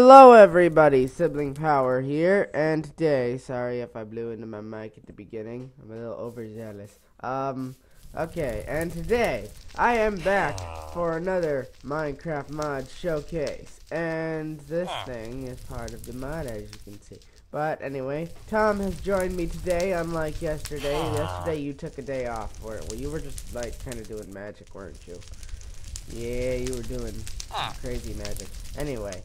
Hello everybody, Sibling Power here, and today, sorry if I blew into my mic at the beginning, I'm a little overzealous. Okay, and today, I am back for another Minecraft mod showcase, and this thing is part of the mod, as you can see. But anyway, Tom has joined me today, unlike yesterday. Yesterday you took a day off, well, you were just, like, kind of doing magic, weren't you? Yeah, you were doing crazy magic. Anyway,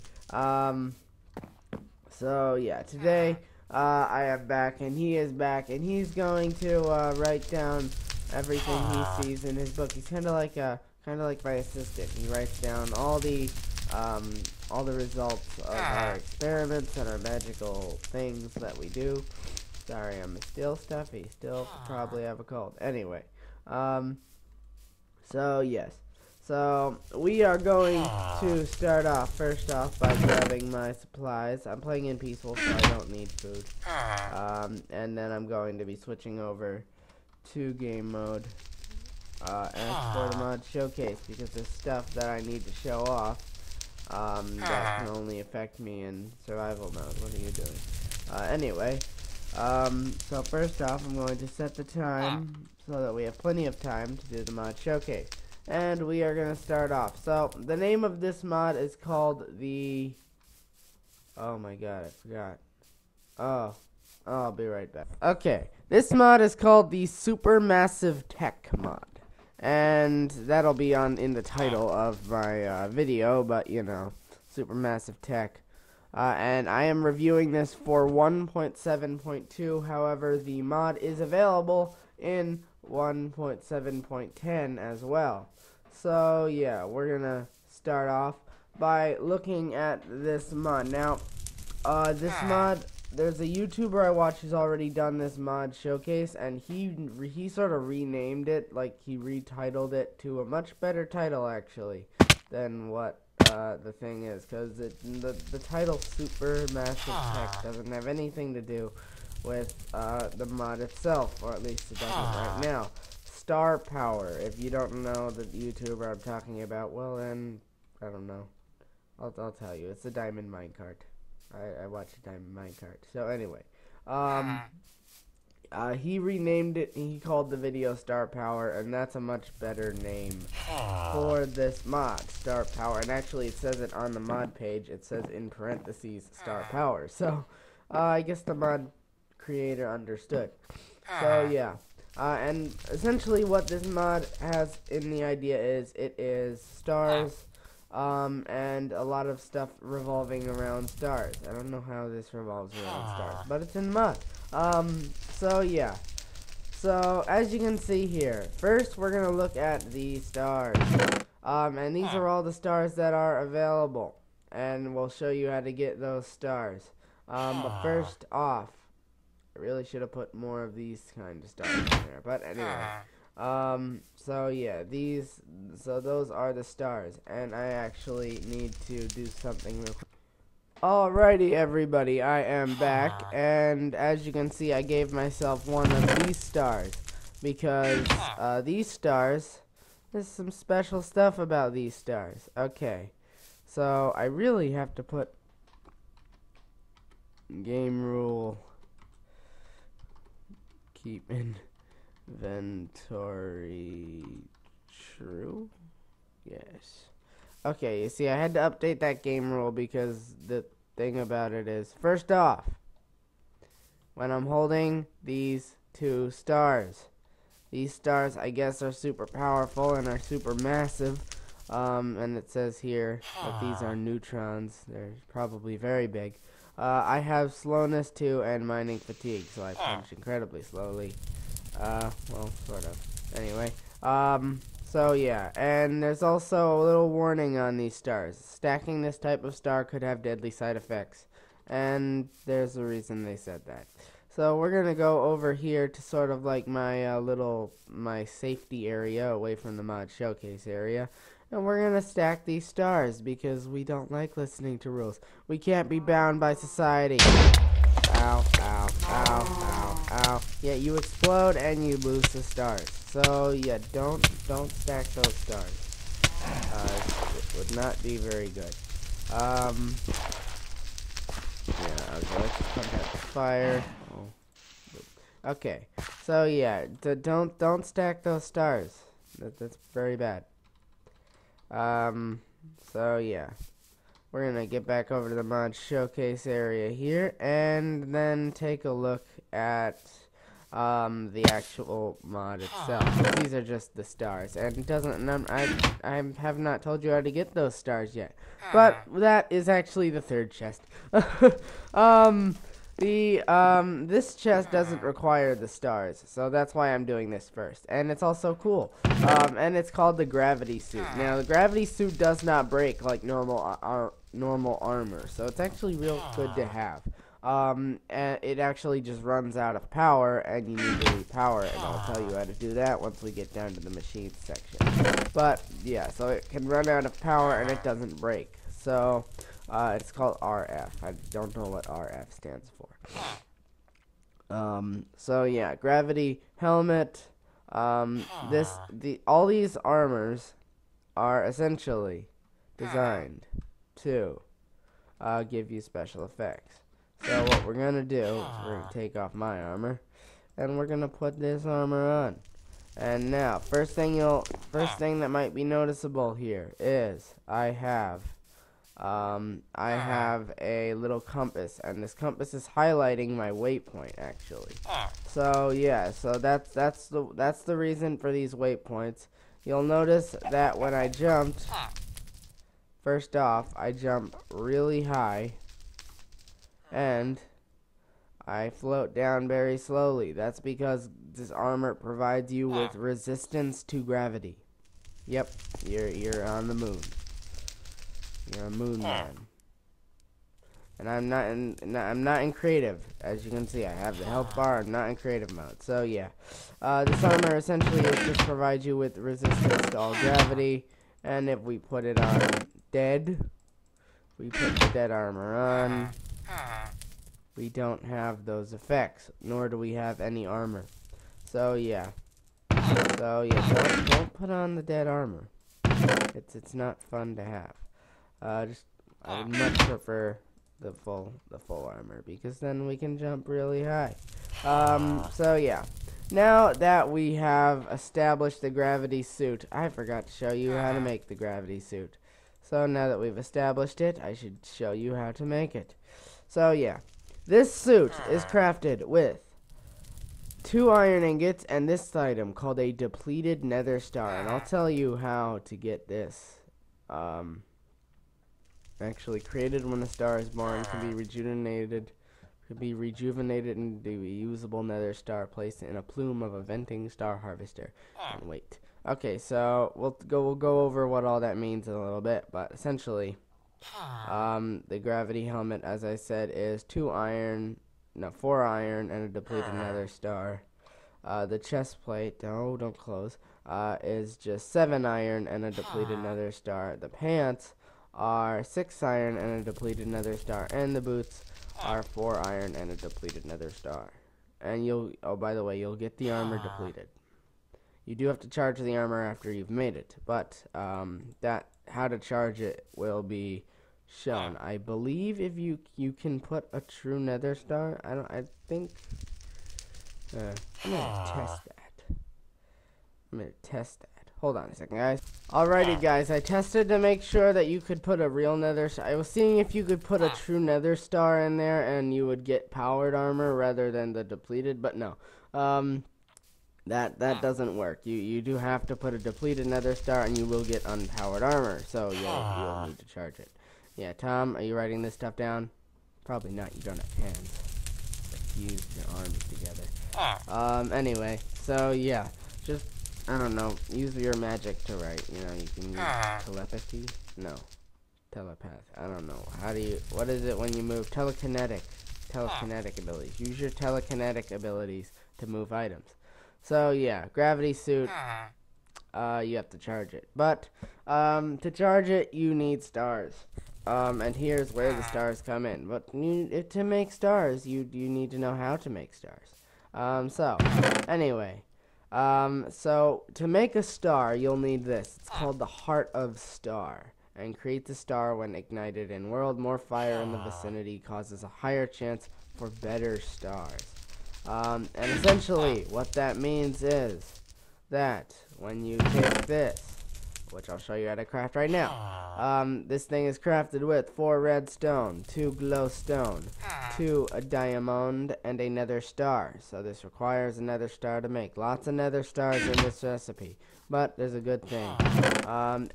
so yeah, today, I am back, and he is back, and he's going to, write down everything he sees in his book. He's kind of like my assistant. He writes down all the results of our experiments and our magical things that we do. Sorry, I'm still stuffy. Still probably have a cold. Anyway, so yes. So, we are going to start off, first off, by grabbing my supplies. I'm playing in peaceful, so I don't need food. And then I'm going to be switching over to game mode, and for the mod showcase, because there's stuff that I need to show off, that can only affect me in survival mode. What are you doing? Anyway, so first off, I'm going to set the time so that we have plenty of time to do the mod showcase. And we are going to start off. So, the name of this mod is called the... Oh my god, I forgot. Oh, I'll be right back. Okay, this mod is called the Supermassive Tech mod. And that'll be in the title of my video, but you know, Supermassive Tech. And I am reviewing this for 1.7.2, however, the mod is available in 1.7.10 as well. So yeah, we're gonna start off by looking at this mod. Now, this mod, there's a YouTuber I watch who's already done this mod showcase, and he sort of renamed it, like he retitled it to a much better title actually than what the thing is, because the title Supermassive Tech doesn't have anything to do with the mod itself, or at least it doesn't right now. Star Power. If you don't know the YouTuber I'm talking about, well then, I don't know. I'll tell you. It's a diamond minecart. I watch a diamond minecart. So anyway, he renamed it. He called the video Star Power, and that's a much better name for this mod, Star Power. And actually, it says it on the mod page. It says in parentheses Star Power. So I guess the mod creator understood. So yeah. And essentially what this mod has in the idea is, it is stars, and a lot of stuff revolving around stars. I don't know how this revolves around stars, but it's in the mod. So yeah. So, as you can see here, first we're gonna look at the stars. And these are all the stars that are available. And we'll show you how to get those stars. But first off, I really should have put more of these kind of stars in there, but anyway. So yeah, so those are the stars, and I actually need to do something real quick. Alrighty everybody, I am back, and as you can see, I gave myself one of these stars, because these stars, there's some special stuff about these stars. Okay, so I really have to put game rule keep inventory true. Yes. Okay, you see, I had to update that game rule because the thing about it is, first off, when I'm holding these two stars, these stars, I guess, are super powerful and are super massive. And it says here that these are neutrons. They're probably very big. I have slowness 2 and mining fatigue, so I punch incredibly slowly. Well, sort of. Anyway, so yeah, and there's also a little warning on these stars. Stacking this type of star could have deadly side effects, and there's a reason they said that. So we're gonna go over here to sort of like my my safety area away from the mod showcase area. And we're gonna stack these stars because we don't like listening to rules. We can't be bound by society. Ow, ow, ow, ow, ow. Yeah, you explode and you lose the stars. So yeah, don't stack those stars. It would not be very good. let's put out fire. Oh. Okay, so yeah, don't stack those stars. That's very bad. So yeah, we're gonna get back over to the mod showcase area here, and then take a look at the actual mod itself. These are just the stars, and it doesn't. I have not told you how to get those stars yet, but that is actually the third chest. This chest doesn't require the stars, so that's why I'm doing this first, and it's also cool. And it's called the gravity suit. Now, the gravity suit does not break like normal armor, so it's actually real good to have. And it actually just runs out of power, and you need to repower it, and I'll tell you how to do that once we get down to the machines section. But yeah, so it can run out of power and it doesn't break. So it's called RF. I don't know what RF stands for. So yeah, gravity helmet. All these armors are essentially designed to give you special effects. So what we're gonna do is we're gonna take off my armor, and we're gonna put this armor on. And now, first thing that might be noticeable here is I have a little compass, and this compass is highlighting my waypoint actually. So yeah, so that's the reason for these waypoints. You'll notice that when I jumped, first off, I jump really high, and I float down very slowly. That's because this armor provides you with resistance to gravity. Yep, you're on the moon. You're a moon man. And I'm not in creative. As you can see, I have the health bar. I'm not in creative mode. So yeah, this armor essentially just provides you with resistance to all gravity. And if we put it on dead, we put the dead armor on, we don't have those effects, nor do we have any armor. So yeah, don't put on the dead armor. It's not fun to have. I would much prefer the full armor, because then we can jump really high. So yeah, now that we have established the gravity suit, I forgot to show you how to make the gravity suit. So now that we've established it, I should show you how to make it. So yeah, this suit is crafted with 2 iron ingots and this item called a depleted nether star, and I'll tell you how to get this. Actually created when a star is born, can be rejuvenated into a usable nether star placed in a plume of a venting star harvester. And wait. Okay, so we'll go over what all that means in a little bit, but essentially the gravity helmet, as I said, is 4 iron and a depleted nether star. The chest plate, don't close, is just 7 iron and a depleted nether star. The pants are 6 iron and a depleted nether star, and the boots are 4 iron and a depleted nether star. And by the way, you'll get the armor depleted. You do have to charge the armor after you've made it, but how to charge it will be shown. I believe if you can put a true nether star. I think I'm gonna test that. Hold on a second, guys. Alrighty, guys, I tested to make sure that you could put a real nether star. I was seeing if you could put a true nether star in there and you would get powered armor rather than the depleted, but no. That doesn't work. You do have to put a depleted nether star and you will get unpowered armor, so you'll need to charge it. Yeah, Tom, are you writing this stuff down? Probably not. You don't have hands. Fuse your arms together. Anyway, so yeah, just I don't know, use your magic to write. You know, you can use telepathy. No, telepath. I don't know. What is it when you move? Telekinetic abilities. Use your telekinetic abilities to move items. So yeah, gravity suit. You have to charge it, but to charge it, you need stars. And here's where the stars come in. But to make stars, you need to know how to make stars. So anyway, so to make a star, you'll need this. It's called the Heart of Star. and creates a star when ignited in world. More fire in the vicinity causes a higher chance for better stars. And essentially, what that means is that when you take this, which I'll show you how to craft right now, this thing is crafted with 4 redstone, 2 glowstone, 2 a diamond, and a nether star. So this requires a nether star to make. Lots of nether stars in this recipe, but there's a good thing.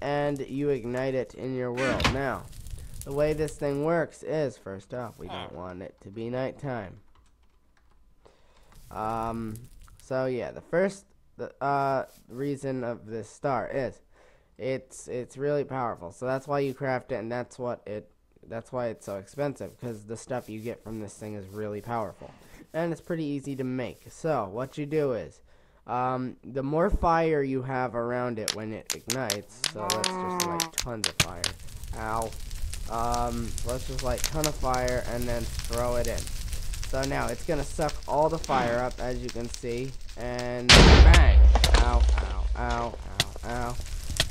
And you ignite it in your world. Now, the way this thing works is, first off, we don't want it to be nighttime. So yeah, the first reason of this star is it's really powerful. So that's why you craft it, and that's why it's so expensive, because the stuff you get from this thing is really powerful, and it's pretty easy to make. So what you do is, the more fire you have around it when it ignites, so let's just light tons of fire. Let's just light a ton of fire and then throw it in. So now it's gonna suck all the fire up, as you can see, and bang! Ow, ow, ow, ow,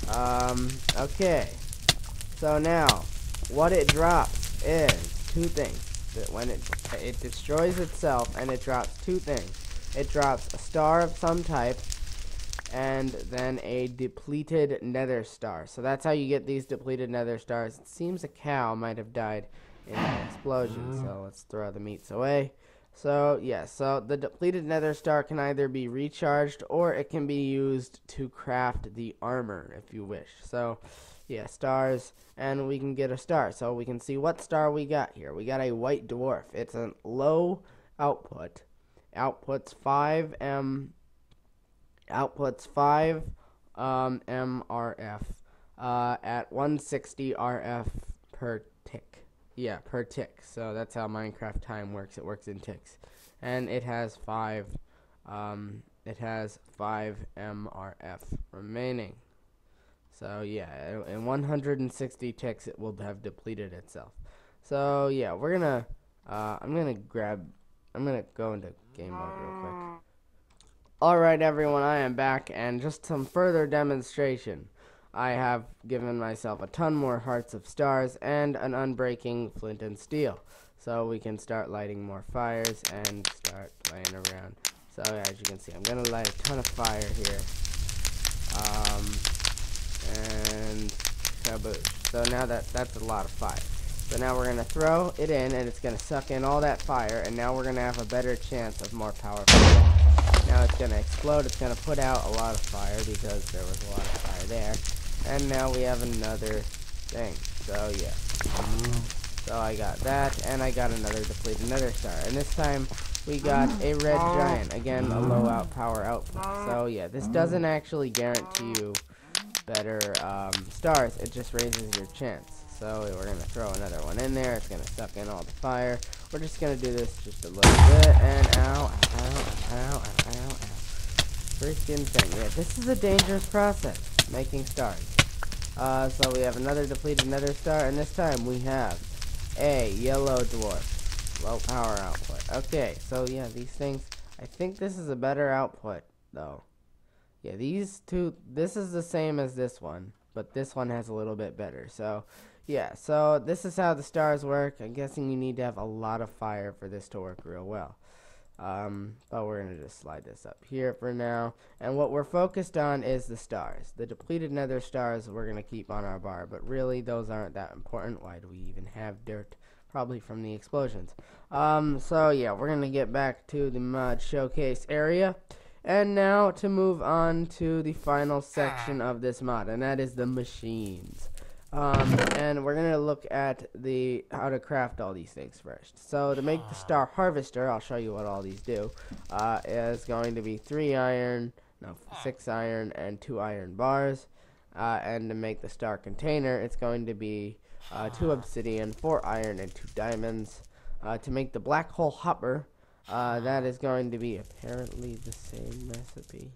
ow. Okay. So now, what it drops is 2 things. That when it destroys itself, and it drops 2 things. It drops a star of some type, and then a depleted nether star. So that's how you get these depleted nether stars. It seems a cow might have died in an explosion, so let's throw the meats away. So yeah, so the depleted nether star can either be recharged, or it can be used to craft the armor if you wish. So yeah, stars, and we can get a star. So we can see what star we got here. We got a white dwarf. It's a low output. Outputs 5 MRF at 160 RF per tick. Yeah, per tick. So that's how Minecraft time works. It works in ticks, and it has 5 MRF remaining. So yeah, in 160 ticks it will have depleted itself. So yeah, we're gonna I'm gonna go into game mode real quick. Alright everyone, I am back, and just some further demonstration. I have given myself a ton more hearts of stars and an unbreaking flint and steel. So we can start lighting more fires and start playing around. So as you can see, I'm going to light a ton of fire here. And kaboosh. So now that's a lot of fire. So now we're going to throw it in, and it's going to suck in all that fire, and now we're going to have a better chance of more powerful. Now it's going to explode. It's going to put out a lot of fire because there was a lot of fire there. And now we have another thing. So yeah. So I got that, and I got another depleted nether star. And this time we got a red giant. Again, a low power output. So yeah, this doesn't actually guarantee you better stars. It just raises your chance. So we're going to throw another one in there. It's going to suck in all the fire. We're just going to do this just a little bit. And ow, ow, ow, ow, ow, ow. Freaking thing. Yeah, this is a dangerous process, making stars. So we have another depleted nether star, and this time we have a yellow dwarf. Low power output. Okay, so yeah, these things, I think this is a better output, though. Yeah, these two, this is the same as this one, but this one has a little bit better. So yeah, so this is how the stars work. I'm guessing you need to have a lot of fire for this to work real well. But we're going to just slide this up here for now. And what we're focused on is the stars. The depleted nether stars we're going to keep on our bar, but really those aren't that important. Why do we even have dirt? Probably from the explosions. So yeah, we're going to get back to the mod showcase area. And now to move on to the final section of this mod, and that is the machines. And we're going to look at how to craft all these things first. So to make the star harvester, I'll show you what all these do, is going to be 6 iron, and 2 iron bars. And to make the star container, it's going to be 2 obsidian, 4 iron, and 2 diamonds. To make the black hole hopper, that is going to be apparently the same recipe.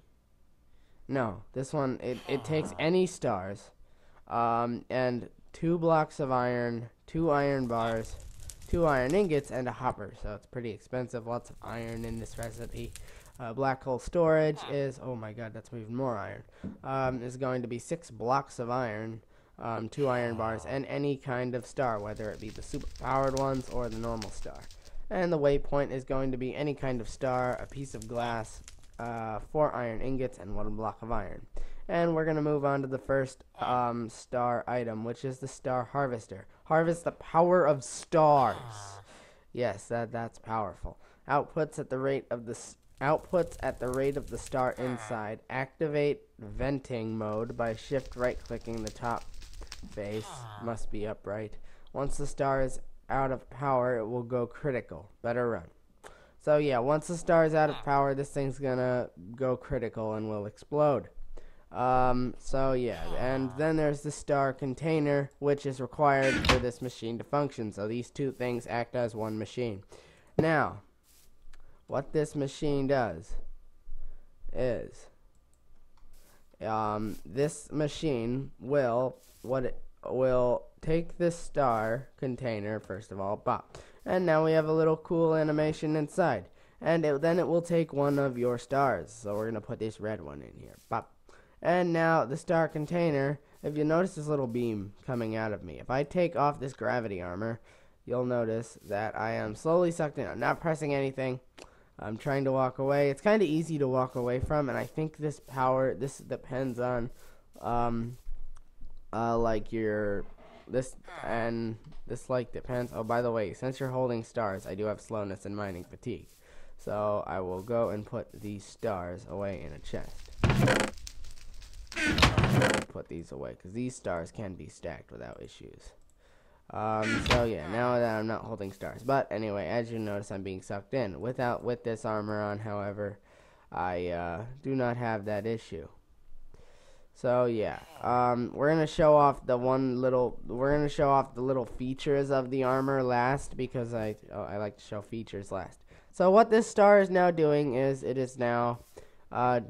No, this one, it takes any stars. And 2 blocks of iron, 2 iron bars, 2 iron ingots, and a hopper. So it's pretty expensive. Lots of iron in this recipe. Black hole storage is, oh my god, that's even more iron. Is going to be 6 blocks of iron, 2 iron bars, and any kind of star, whether it be the super powered ones or the normal star. And the waypoint is going to be any kind of star, a piece of glass, 4 iron ingots, and 1 block of iron. And we're going to move on to the first star item, which is the Star Harvester. Harvest the power of stars. Yes, that's powerful. Outputs at the rate of the star inside. Activate venting mode by shift right clicking the top face. Must be upright. Once the star is out of power, it will go critical. Better run. So yeah, once the star is out of power, this thing's gonna go critical and will explode. So yeah, and then there's the star container, which is required for this machine to function. So these two things act as one machine. Now, what this machine does is, this machine will take this star container, first of all, pop, and now we have a little cool animation inside, and then it will take one of your stars. So we're gonna put this red one in here, pop. And now the star container, if you notice this little beam coming out of me, if I take off this gravity armor, you'll notice that I am slowly sucked in. I'm not pressing anything. I'm trying to walk away. It's kind of easy to walk away from, and I think this depends on, depends. Oh, by the way, since you're holding stars, I do have slowness and mining fatigue. So I will go and put these stars away in a chest. Put these away, because these stars can be stacked without issues. So yeah, now that I'm not holding stars. But anyway, as you notice, I'm being sucked in. With this armor on, however, I do not have that issue. So yeah, we're gonna show off the little features of the armor last, because I like to show features last. So what this star is now doing is it is now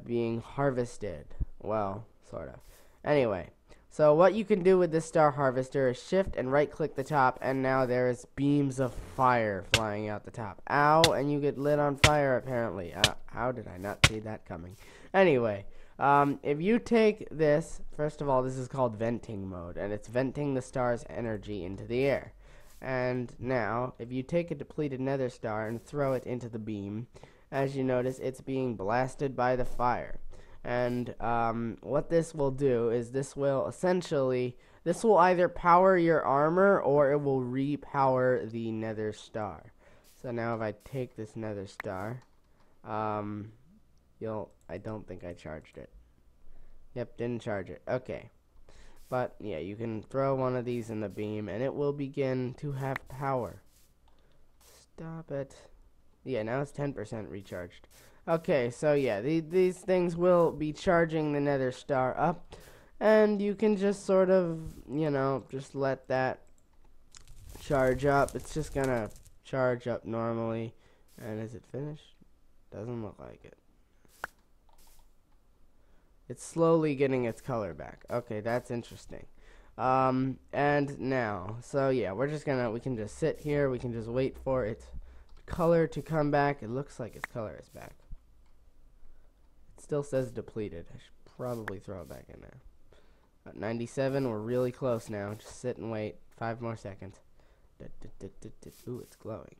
being harvested. Well, sort of. Anyway, so what you can do with this star harvester is shift and right click the top, and now there's beams of fire flying out the top. Ow, and you get lit on fire apparently. How did I not see that coming? Anyway, if you take this, first of all, this is called venting mode, and it's venting the star's energy into the air. And now, if you take a depleted nether star and throw it into the beam, as you notice, it's being blasted by the fire. And what this will do is this will either power your armor or it will repower the nether star. So now if I take this nether star, I don't think I charged it. Yep, didn't charge it. Okay. But yeah, you can throw one of these in the beam and it will begin to have power. Stop it. Yeah, now it's 10% recharged. Okay, so yeah, these things will be charging the nether star up, and you can just sort of, just let that charge up. It's just gonna charge up normally. And is it finished? Doesn't look like it. It's slowly getting its color back. Okay, that's interesting. And now, so yeah, we can just sit here, we can just wait for its color to come back. It looks like its color is back. Still says depleted. I should probably throw it back in there. At 97, we're really close now. Just sit and wait. 5 more seconds. Ooh, it's glowing.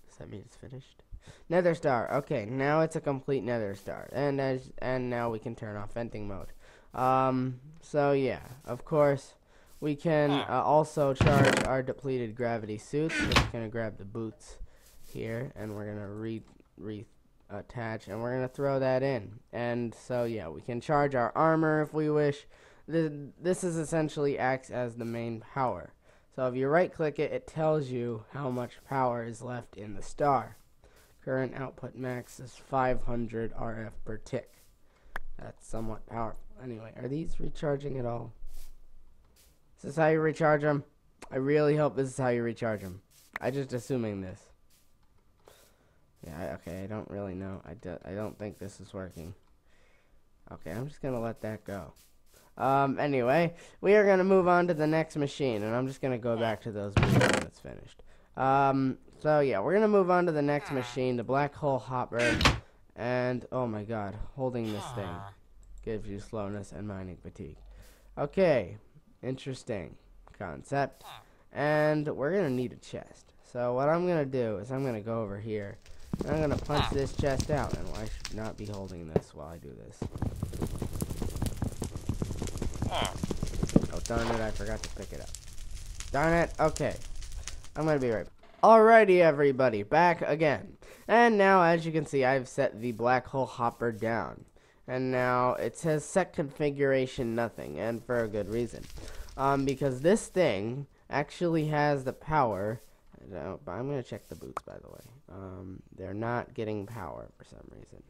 Does that mean it's finished? Nether star. Okay, now it's a complete nether star. And now we can turn off venting mode. So yeah, of course, we can also charge our depleted gravity suits. We're just gonna grab the boots here, and we're gonna attach, and we're going to throw that in. And so yeah, we can charge our armor if we wish. This is essentially acts as the main power. So if you right click it, it tells you how much power is left in the star. Current output max is 500 RF per tick. That's somewhat powerful. Anyway, are these recharging at all? Is this how you recharge them? I really hope this is how you recharge them. I'm just assuming this. Yeah, okay, I don't really know. I don't think this is working. Okay, I'm just gonna let that go. Anyway, we are gonna move on to the next machine, and I'm just gonna go back to those boots when it's finished. So yeah, we're gonna move on to the next machine, the black hole hopper, and oh my god, holding this thing gives you slowness and mining fatigue. Okay, interesting concept. And we're going to need a chest. So what I'm going to do is I'm going to go over here. And I'm going to punch this chest out. And I should not be holding this while I do this. Oh, darn it, I forgot to pick it up. Darn it. Okay. I'm going to be right back. Alrighty, everybody. Back again. And now, as you can see, I've set the black hole hopper down. And now it says set configuration nothing. And for a good reason. Because this thing actually has the power. I'm going to check the boots, by the way. They're not getting power for some reason.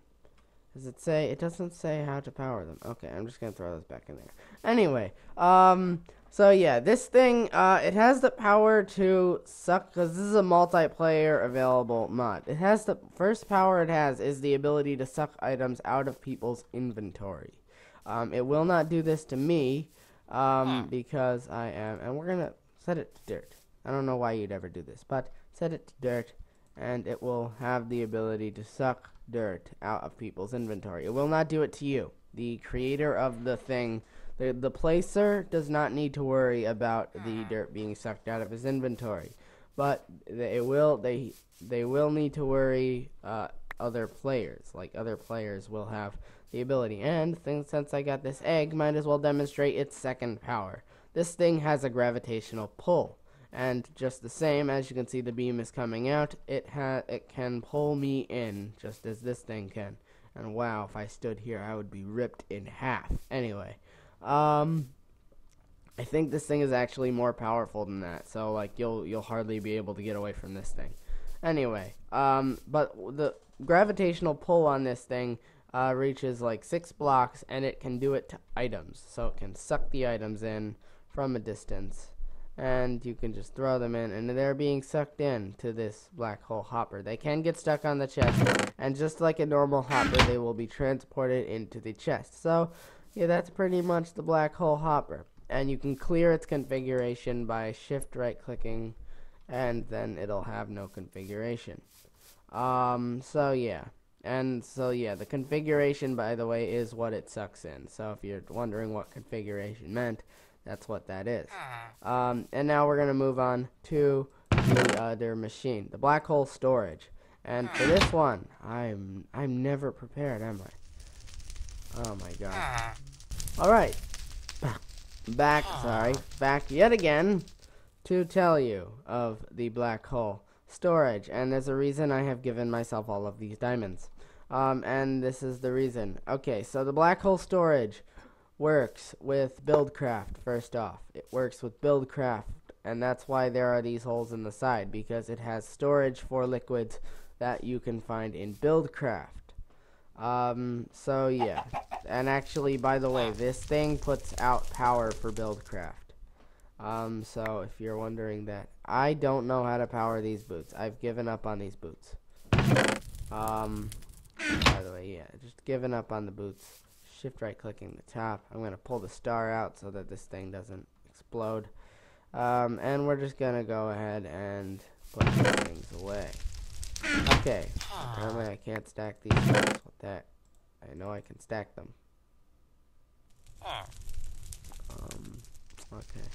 Does it say? It doesn't say how to power them. Okay, I'm just going to throw those back in there. Anyway, so yeah, this thing, it has the power to suck, because this is a multiplayer available mod. It has the first power it has is the ability to suck items out of people's inventory. It will not do this to me, because I am, and we're going to set it to dirt. I don't know why you'd ever do this, but set it to dirt, and it will have the ability to suck dirt out of people's inventory. It will not do it to you. The creator of the thing, the placer, does not need to worry about the dirt being sucked out of his inventory, but they will need to worry other players. Like, other players will have the ability. And since I got this egg, might as well demonstrate its second power. This thing has a gravitational pull. And just the same, as you can see, the beam is coming out. It can pull me in, just as this thing can. And wow, if I stood here, I would be ripped in half. Anyway, I think this thing is actually more powerful than that. So like, you'll hardly be able to get away from this thing. Anyway, but the gravitational pull on this thing reaches like 6 blocks, and it can do it to items. So it can suck the items in from a distance. And you can just throw them in, and they're being sucked in to this black hole hopper. They can get stuck on the chest, and just like a normal hopper, they will be transported into the chest. So, yeah, that's pretty much the black hole hopper. And you can clear its configuration by shift right-clicking, and then it'll have no configuration. So yeah. And so, yeah, the configuration, by the way, is what it sucks in. So if you're wondering what configuration meant, that's what that is. And now we're going to move on to the other machine, the black hole storage. And for this one, I'm never prepared, am I? Oh my god. Alright. Back yet again to tell you of the black hole storage. And there's a reason I have given myself all of these diamonds. And this is the reason. Okay, so the black hole storage works with Buildcraft. First off, it works with Buildcraft, and that's why there are these holes in the side, because it has storage for liquids that you can find in Buildcraft. So yeah, and actually, by the way, this thing puts out power for Buildcraft. So if you're wondering that, I don't know how to power these boots. I've given up on these boots. By the way, yeah, just given up on the boots. Shift right clicking the top. I'm going to pull the star out so that this thing doesn't explode. And we're just going to go ahead and put these things away. Okay. Apparently I can't stack these things with that. I know I can stack them. Okay.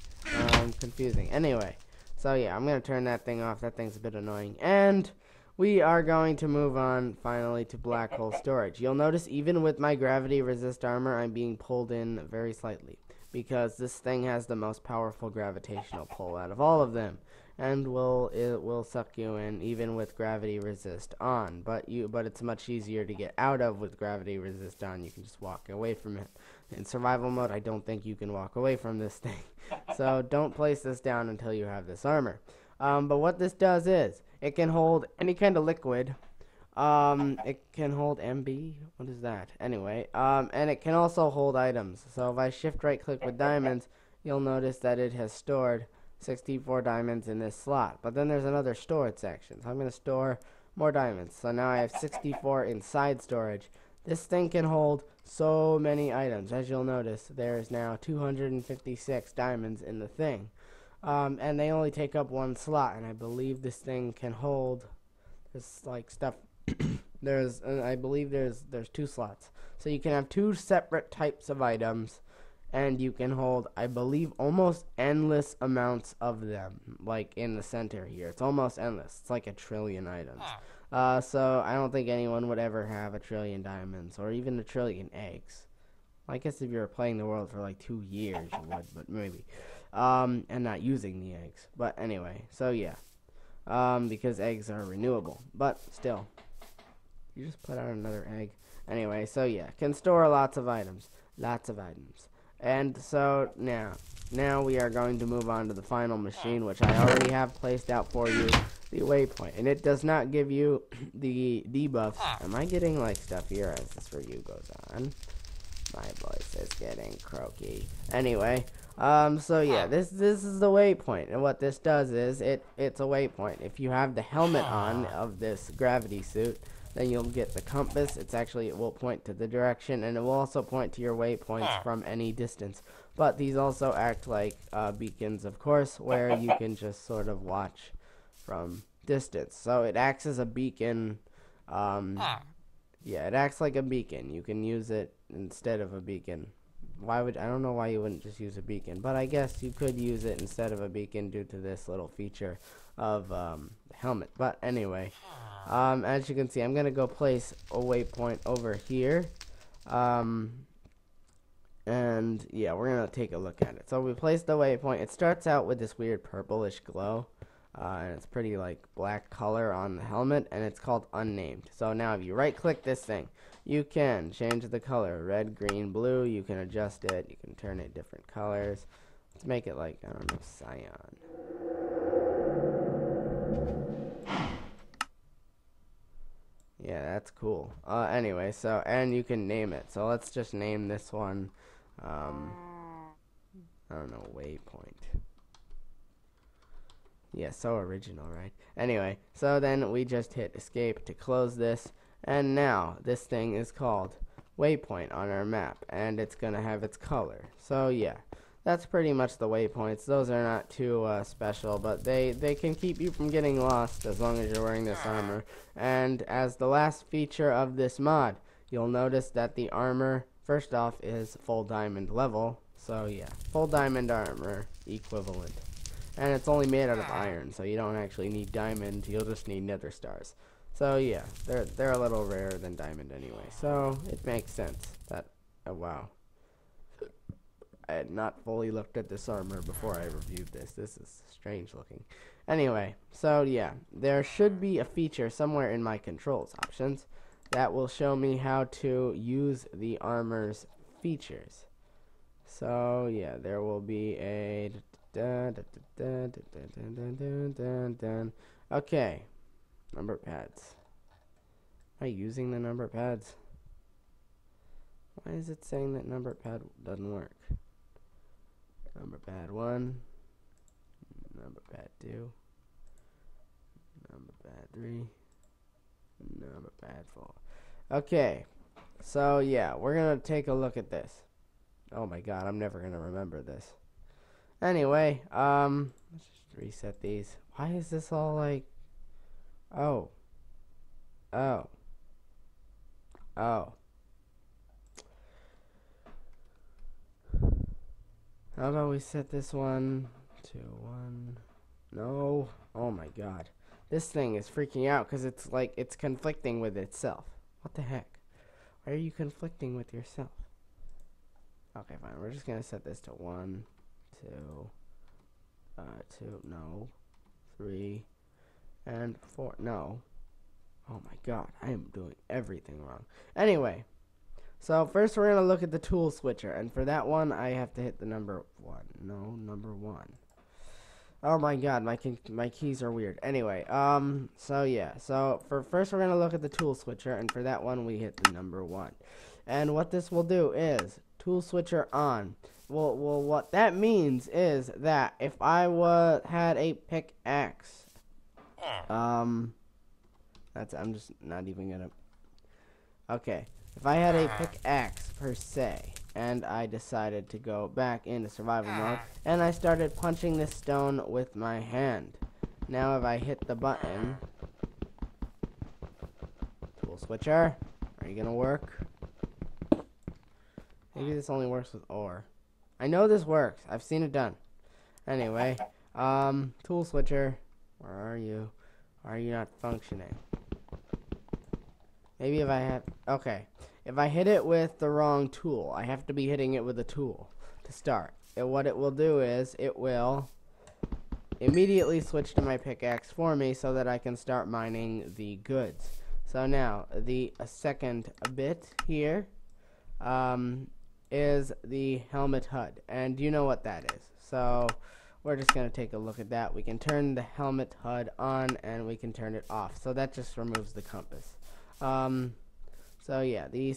Confusing. Anyway. So yeah, I'm going to turn that thing off. That thing's a bit annoying. And we are going to move on, finally, to black hole storage. You'll notice even with my gravity resist armor, I'm being pulled in very slightly, because this thing has the most powerful gravitational pull out of all of them, and it will suck you in even with gravity resist on. But it's much easier to get out of with gravity resist on. You can just walk away from it. In survival mode, I don't think you can walk away from this thing. So don't place this down until you have this armor. But what this does is, it can hold any kind of liquid. It can hold MB. What is that? Anyway, and it can also hold items. So if I shift right click with diamonds, you'll notice that it has stored 64 diamonds in this slot. But then there's another storage section. So I'm going to store more diamonds. So now I have 64 inside storage. This thing can hold so many items. As you'll notice, there's now 256 diamonds in the thing. And they only take up one slot, and I believe this thing can hold this like stuff. I believe there's 2 slots, so you can have 2 separate types of items, and you can hold, I believe, almost endless amounts of them, like in the center here. It's almost endless. It's like 1 trillion items. So I don't think anyone would ever have 1 trillion diamonds or even 1 trillion eggs. I guess if you were playing the world for like 2 years, you would, but maybe. And not using the eggs. But anyway, so yeah. Because eggs are renewable. But still, you just put out another egg. Anyway, so yeah, can store lots of items. Lots of items. And so now we are going to move on to the final machine, which I already have placed out for you, the waypoint. And it does not give you the debuffs. Am I getting like stuff here as this review goes on? My voice is getting croaky. Anyway, so yeah, this is the waypoint, and what this does is it's a waypoint. If you have the helmet on of this gravity suit, then you'll get the compass. It will point to the direction, and it will also point to your waypoints from any distance. But these also act like beacons, of course, where you can just sort of watch from distance. So it acts as a beacon. Yeah, it acts like a beacon. You can use it instead of a beacon. I don't know why you wouldn't just use a beacon, but I guess you could use it instead of a beacon due to this little feature of the helmet. But anyway, as you can see, I'm going to go place a waypoint over here. And yeah, we're going to take a look at it. So we place the waypoint. It starts out with this weird purplish glow. And it's pretty like black color on the helmet, and it's called unnamed. So now if you right click this thing, you can change the color, red, green, blue. You can adjust it, you can turn it different colors. Let's make it like, I don't know, cyan. Yeah, that's cool. Anyway, so, and you can name it. So let's just name this one, I don't know, waypoint. Yeah, so original, right? Anyway, so then we just hit escape to close this, and now this thing is called waypoint on our map, and it's gonna have its color. So yeah, that's pretty much the waypoints. Those are not too special, but they can keep you from getting lost as long as you're wearing this armor. And as the last feature of this mod, you'll notice that the armor, first off, is full diamond level. So yeah, full diamond armor equivalent. And it's only made out of iron, so you don't actually need diamond, you'll just need nether stars. So yeah, they're a little rarer than diamond anyway, so it makes sense that, oh wow. I had not fully looked at this armor before I reviewed this. This is strange looking. Anyway, so yeah, there should be a feature somewhere in my controls options that will show me how to use the armor's features. So yeah, there will be a... Okay, number pads. Am I using the number pads? Why is it saying that number pad doesn't work? Number pad 1, number pad 2, number pad 3, number pad 4. Okay, so yeah, we're gonna take a look at this. Oh my god, I'm never gonna remember this. Anyway, let's just reset these. Why is this all like... Oh. How about we set this one to 1? No. Oh my god. This thing is freaking out because it's like it's conflicting with itself. What the heck? Why are you conflicting with yourself? Okay, fine. We're just gonna set this to 1, 2, no, 3, and 4, no. Oh my god, I am doing everything wrong. Anyway, so first we're going to look at the tool switcher, and for that one, I have to hit the number 1. No, number 1. Oh my god, my keys are weird. Anyway, so yeah, so first we're going to look at the tool switcher, and for that one, we hit the number 1. And what this will do is, tool switcher on. Well, what that means is that if I had a pickaxe, I'm just not even gonna. Okay, if I had a pickaxe per se, and I decided to go back into survival mode, and I started punching this stone with my hand. Now, if I hit the button, tool switcher, are you gonna work? Maybe this only works with ore. I know this works. I've seen it done. Anyway, tool switcher, where are you? Why are you not functioning? Maybe if I have, okay. If I hit it with the wrong tool, I have to be hitting it with a tool to start. And what it will do is, it will immediately switch to my pickaxe for me so that I can start mining the goods. So now, the second bit here is the helmet HUD. And you know what that is. So we're just going to take a look at that. We can turn the helmet HUD on and we can turn it off. So that just removes the compass. So yeah, the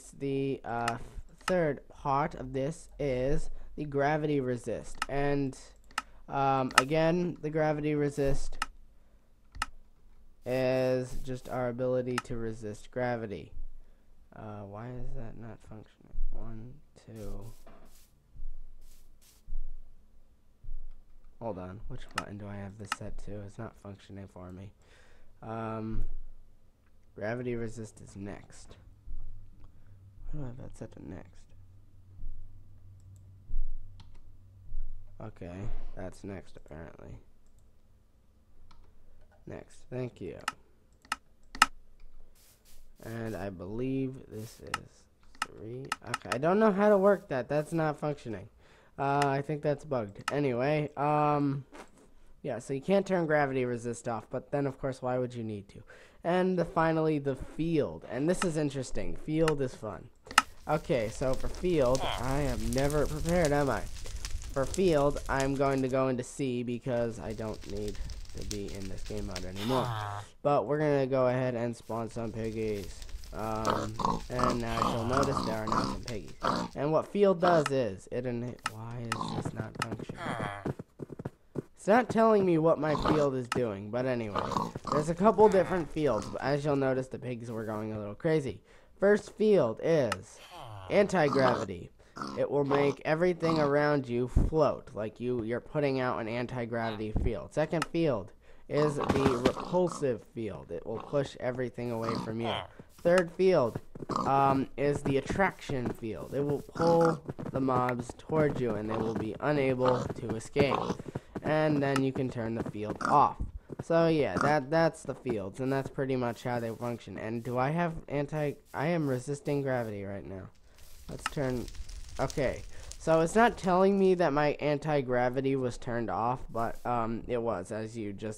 third part of this is the gravity resist. And again, the gravity resist is just our ability to resist gravity. Why is that not functioning? 1, 2. Hold on. Which button do I have this set to? It's not functioning for me. Gravity resist is next. Why do I have that set to next? Okay, that's next apparently. Next, thank you. And I believe this is 3. Okay, I don't know how to work that. That's not functioning. I think that's bugged. Anyway, yeah, so you can't turn gravity resist off, but then of course, why would you need to? And finally, the field. And this is interesting. Field is fun. Okay, so for field, I am never prepared, am I? For field, I'm going to go into C because I don't need to be in this game mode anymore. But we're going to go ahead and spawn some piggies. And as you'll notice, there are now some piggies. And what field does is, why is this not functioning? It's not telling me what my field is doing, but anyway. There's a couple different fields, but as you'll notice, the pigs were going a little crazy. First field is anti-gravity. It will make everything around you float, like you're putting out an anti-gravity field. Second field is the repulsive field. It will push everything away from you. Third field is the attraction field. It will pull the mobs towards you and they will be unable to escape. And then you can turn the field off. So yeah, that's the fields, and that's pretty much how they function. And do I have I am resisting gravity right now. Let's turn, okay. So it's not telling me that my anti-gravity was turned off, but it was,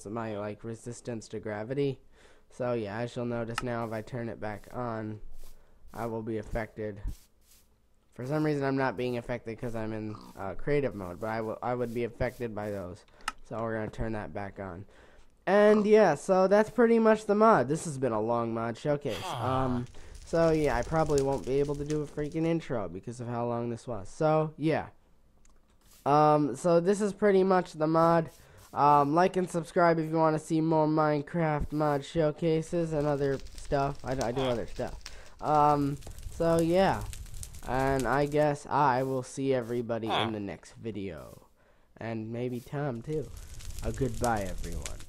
my like resistance to gravity. So yeah, as you'll notice now, if I turn it back on, I will be affected. For some reason, I'm not being affected because I'm in creative mode, but I would be affected by those. So we're gonna turn that back on. And yeah, so that's pretty much the mod. This has been a long mod showcase. So yeah, I probably won't be able to do a freaking intro because of how long this was. So yeah. So this is pretty much the mod. Like and subscribe if you want to see more Minecraft mod showcases and other stuff. I do other stuff. So yeah. And I guess I will see everybody in the next video. And maybe Tom too. Goodbye everyone.